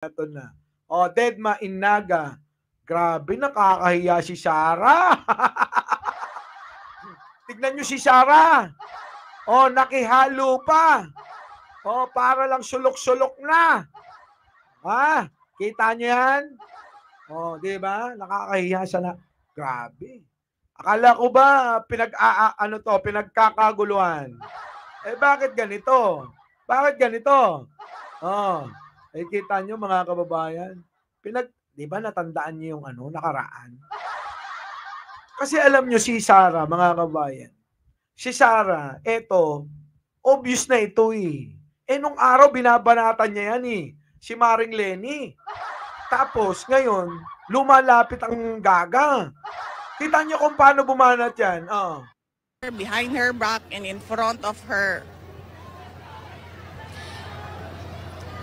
Ito na. Oh, Dedma Inaga. Grabe, nakakahiya si Sarah. Tignan nyo si Sarah. Oh, nakihalo pa. Oh, para lang sulok-sulok na. Ha? Kita nyo yan? Oh, di ba? Nakakahiya sa na. Grabe. Akala ko ba pinagkakaguluhan? Eh bakit ganito? Bakit ganito? Oh, eh kita nyo mga kababayan. Di ba natandaan niyo yung nakaraan? Kasi alam nyo si Sarah, mga kababayan. Si Sarah, eto, obvious na ito eh. Eh nung araw binabanatan niya yan eh. Si Maring Lenny. Tapos ngayon, lumalapit ang gaga. Kita niyo kung paano bumanat yan. Oh. Behind her back and in front of her.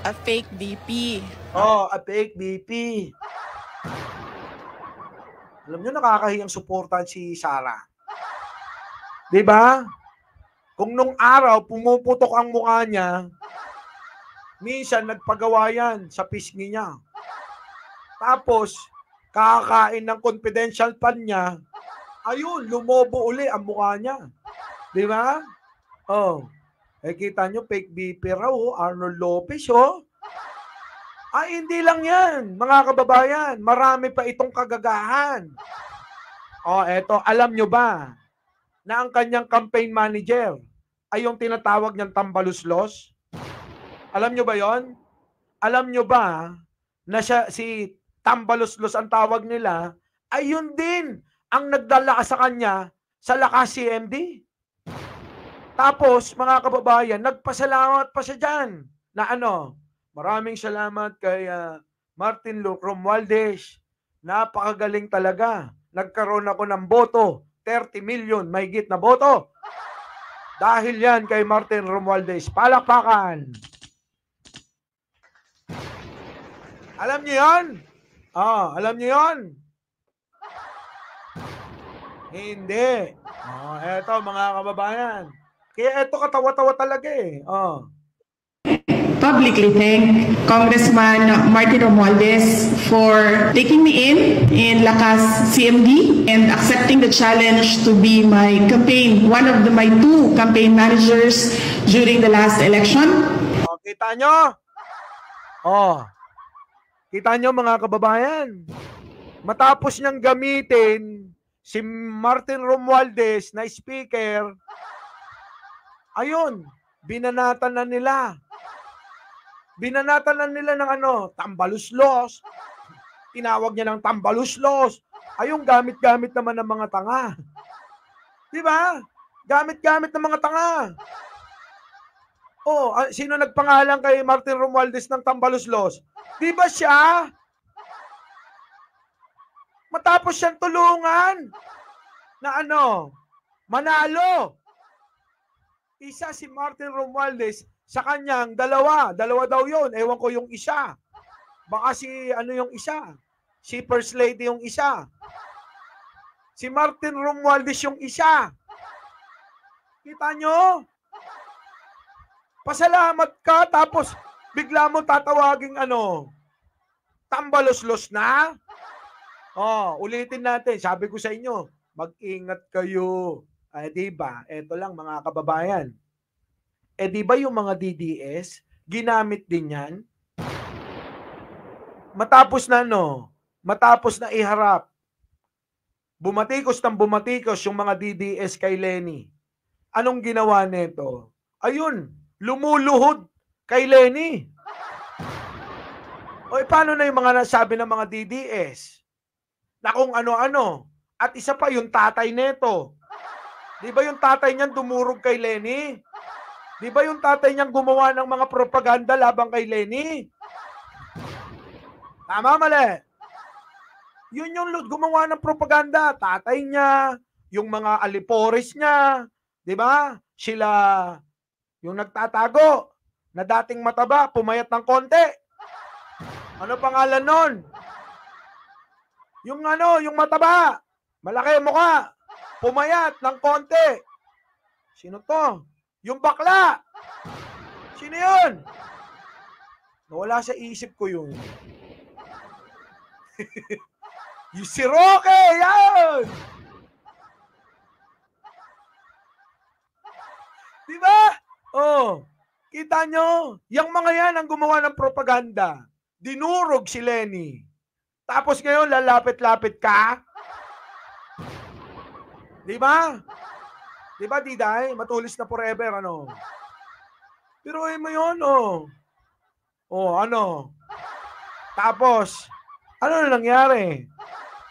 A fake BP. Oh, a fake BP. Alam nyo, nakakahiyang suportahan si Sarah. Di ba? Kung nung araw, pumuputok ang mukha niya, minsan nagpagawa yan sa pisngi niya. Tapos, kakain ng confidential pan niya, ayun, lumobo uli ang mukha niya. Di ba? Oh. Eh, kita nyo, fake BP raw, Arnold Lopez, oh. Ay, hindi lang yan, mga kababayan. Marami pa itong kagagahan. Oh, eto, alam nyo ba na ang kanyang campaign manager ay yung tinatawag niyang tambaluslos? Alam nyo ba yon? Alam nyo ba na si tambaluslos ang tawag nila, ay yun din ang nagdala sa kanya sa Lakas CMD? Tapos, mga kababayan, nagpasalamat pa siya dyan na maraming salamat kay Martin Romualdez. Napakagaling talaga. Nagkaroon ako ng boto. 30 million, mahigit na boto. Dahil yan kay Martin Romualdez. Palakpakan. Alam niyo yon? Alam niyo yon? Hindi. Eto mga kababayan. Kaya eto katawa-tawa talaga eh. Publicly thank Congressman Martin Romualdez for taking me in Lakas CMD and accepting the challenge to be my campaign, one of my two campaign managers during the last election. Kita nyo? Kita nyo mga kababayan? Matapos niyang gamitin si Martin Romualdez na speaker, ayun, binanatan na nila. Binanatan na nila ng tambaluslos. Tinawag niya ng tambaluslos. Ayun, gamit-gamit naman ng mga tanga. Di ba? Gamit-gamit ng mga tanga. Sino nagpangalan kay Martin Romualdez ng tambaluslos? Di ba siya? Matapos siyang tulungan na manalo. Isa si Martin Romualdez sa kanyang dalawa daw yun. Ewan ko yung isa. Baka yung isa. Si First Lady yung isa. Si Martin Romualdez yung isa. Kita nyo? Pasalamat ka tapos bigla mo tatawaging tambaluslos na? Ulitin natin. Sabi ko sa inyo, mag-ingat kayo. Diba? Eto lang mga kababayan. Diba yung mga DDS, ginamit din yan? Matapos na iharap, bumatikos yung mga DDS kay Lenny. Anong ginawa nito? Ayun, lumuluhod kay Lenny. Paano na yung mga nasabi ng mga DDS? Na kung ano-ano. At isa pa, yung tatay neto. Di ba yung tatay niyan dumurog kay Lenny? Di ba yung tatay niyang gumawa ng mga propaganda labang kay Lenny? Tama, mali? Yun yung gumawa ng propaganda. Tatay niya, yung mga alipores niya, di ba? Sila, yung nagtatago, na dating mataba, pumayat ng konti. Ano pangalan nun? Yung mataba, malaki mukha, pumayat ng konti. Sino to? Yung bakla. Sino yun? Nawala sa isip ko yun. Yung si Roque! Yan! Diba? Oh, kita nyo? Yung mga yan ang gumawa ng propaganda. Dinurog si Lenny. Tapos ngayon, lalapit-lapit ka? Diba? Diba, Diday? Matulis na forever, ano? Pero mo yun, oh. Oh, ano? Tapos, ano na nangyari?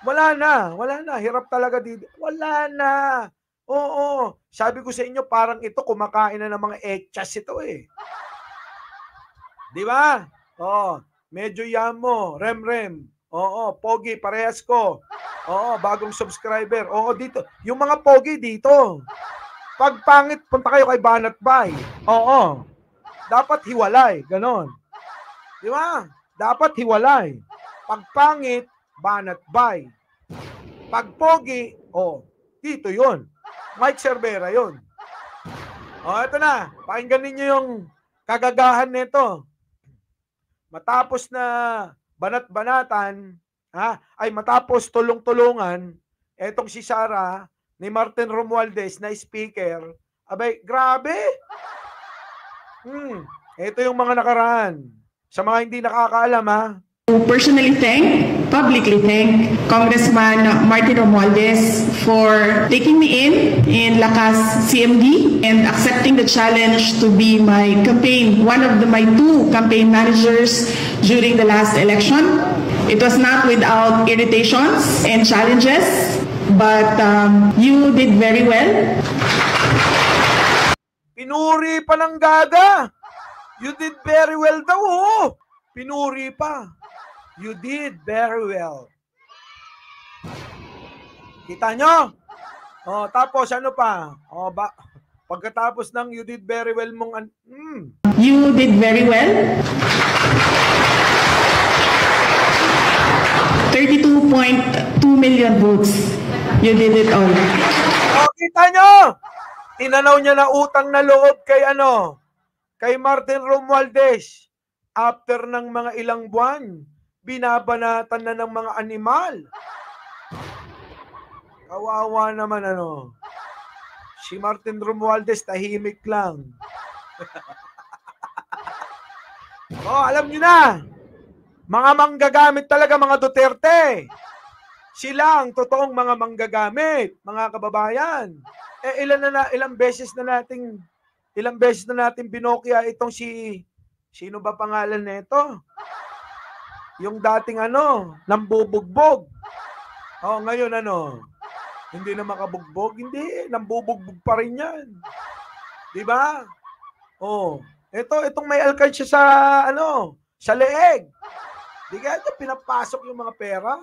Wala na. Hirap talaga dito. Wala na. Oo. Sabi ko sa inyo, parang ito, kumakain na ng mga etchas ito eh. Di ba? Oo. Medyo yamo. Rem. Oo. Pogi, parehas ko. Oo. Bagong subscriber. Oo, dito. Yung mga pogi dito. Pag pangit, punta kayo kay Banat Bay. Oo. Dapat hiwalay. Ganon. Di ba? Dapat hiwalay. Pag pangit, Banat Bay. Pag pogi, dito yun. Mike Cervera yun. Ito na. Pakinggan ninyo yung kagagahan nito. Matapos na banat-banatan, matapos tulong-tulungan, etong si Sara ni Martin Romualdez na speaker, abay, grabe. Ito yung mga nakaraan. Sa mga hindi nakakaalam, To personally publicly thank Congressman Martin Romualdez for taking me in Lakas CMD and accepting the challenge to be my my two campaign managers during the last election. It was not without irritations and challenges, but you did very well. Pinuri pa ng gaga. You did very well daw, Pinuri pa. You did very well. Kita nyo? Tapos ano pa? Pagkatapos ng you did very well mong... You did very well. 32.2 million votes. You did it all. Kita nyo? Tinanaw niya na utang na loob kay Martin Romualdez. After ng mga ilang buwan, binabanatan na ng mga animal. Kawawa naman Si Martin Romualdez tahimik lang. Alam niyo na. Mga manggagamit talaga mga Duterte. Sila ang totoong mga manggagamit, mga kababayan. Ilang beses na nating binokya itong sino ba pangalan nito? Yung dating nambubugbog. Ngayon hindi na makabugbog, hindi, nambubugbog pa rin yan. 'Di ba? Itong may alkansya sa leeg. Di kaya pinapasok yung mga pera.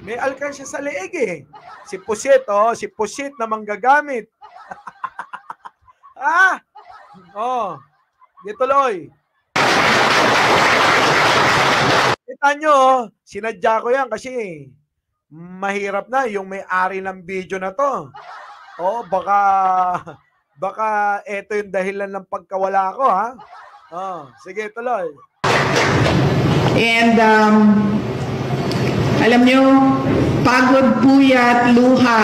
May alkansya sa leeg eh. Si Pusit na manggagamit. Di tuloy. Kita nyo, sinadya ko yan kasi mahirap na yung may-ari ng video na to. Baka eto yung dahilan ng pagkawala ko, sige, tuloy. And alam nyo, pagod, puyat, luha,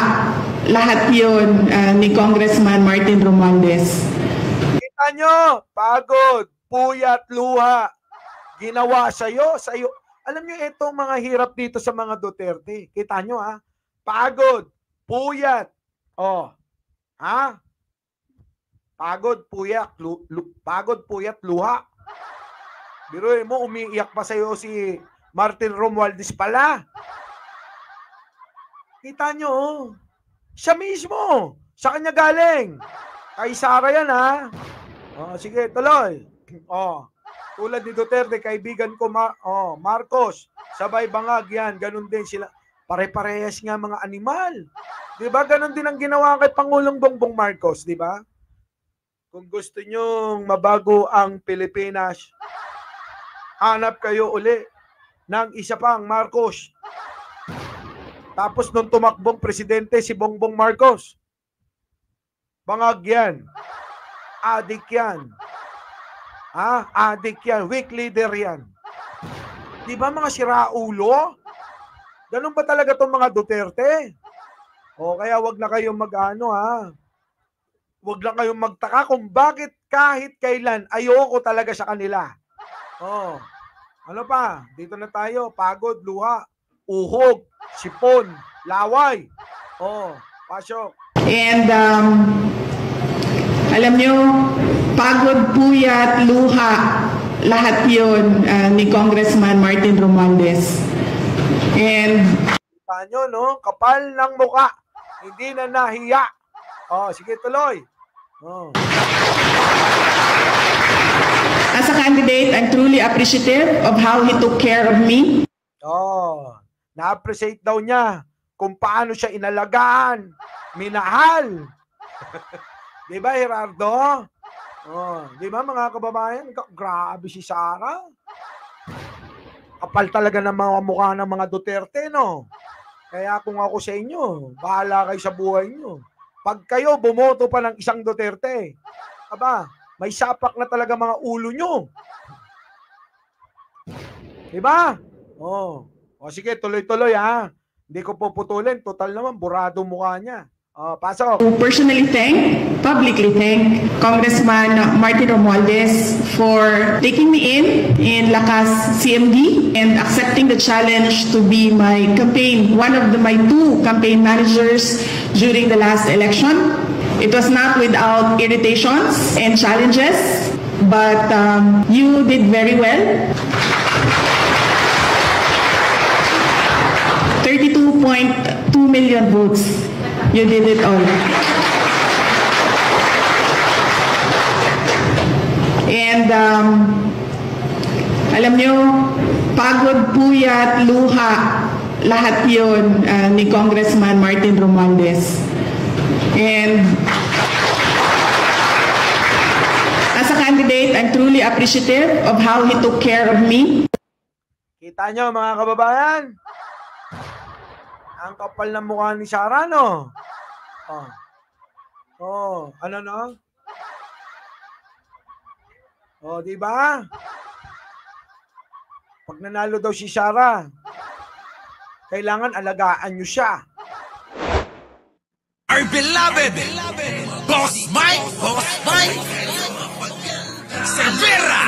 lahat yun ni Congressman Martin Romualdez. Kita nyo, pagod, puyat, luha, ginawa sa'yo. Alam nyo, itong mga hirap dito sa mga Duterte. Kita nyo, pagod, puyat, pagod, puyat, luha. Biruin mo, umiiyak pa sa'yo si Martin Romualdez pala. Kita nyo, siya mismo, sa kanya galing. Kay Sara yan, sige, tuloy. Tulad ni Duterte, kaibigan ko, Marcos, sabay bangag yan, ganun din sila. Pare-parehas nga mga animal. Diba? Ganun din ang ginawa kay Pangulong Bongbong Marcos, diba? Kung gusto nyong mabago ang Pilipinas, hanap kayo uli ng isa pang Marcos. Tapos nung tumakbong presidente si Bongbong Marcos, bangag yan. Adik yan. Adik yan. Weak leader yan. Di ba mga siraulo? Ganun ba talaga itong mga Duterte? O kaya wag na kayong mag-ano Wag lang kayong magtaka kung bakit kahit kailan ayoko talaga sa kanila. Oh. Ano pa? Dito na tayo. Pagod, luha, uhog, sipon, laway. Oh, pasok. And alam nyo, pagod, puyat, luha, lahat yun ni Congressman Martin Romualdez. And Kita nyo, no? Kapal ng muka. Hindi na nahiya. Oh, sige, tuloy. Oh. as a candidate, I'm truly appreciative of how he took care of me. Oh, na-appreciate daw niya kung paano siya inalagaan, minahal. Di ba, Gerardo? Oh, di ba mga kababayan? Grabe si Sara. Kapal talaga ng mga mukha ng mga Duterte, no? Kaya kung ako sa inyo, bahala kayo sa buhay nyo. Pag kayo bumoto pa ng isang Duterte, aba, may sapak na talaga mga ulo nyo. Diba? Oh. O sige, tuloy-tuloy ha. Hindi ko puputulin. Total naman, burado mukha niya. Oh, pasok. To personally publicly thank Congressman Martin Romualdez for taking me in Lakas CMD and accepting the challenge to be my my two campaign managers during the last election. It was not without irritations and challenges, but you did very well. 32.2 million votes. You did it all. And alam nyo, pagod, puyat, luha, lahat yun ni Congressman Martin Romualdez. And as a candidate, I'm truly appreciative of how he took care of me. Kita nyo mga kababayan? Ang kapal ng mukha ni Sara, no? Oh. Oh, ano no? Oh, di ba? Pag nanalo daw si Sara, kailangan alagaan nyo siya. Our beloved Boss Mike Cervera.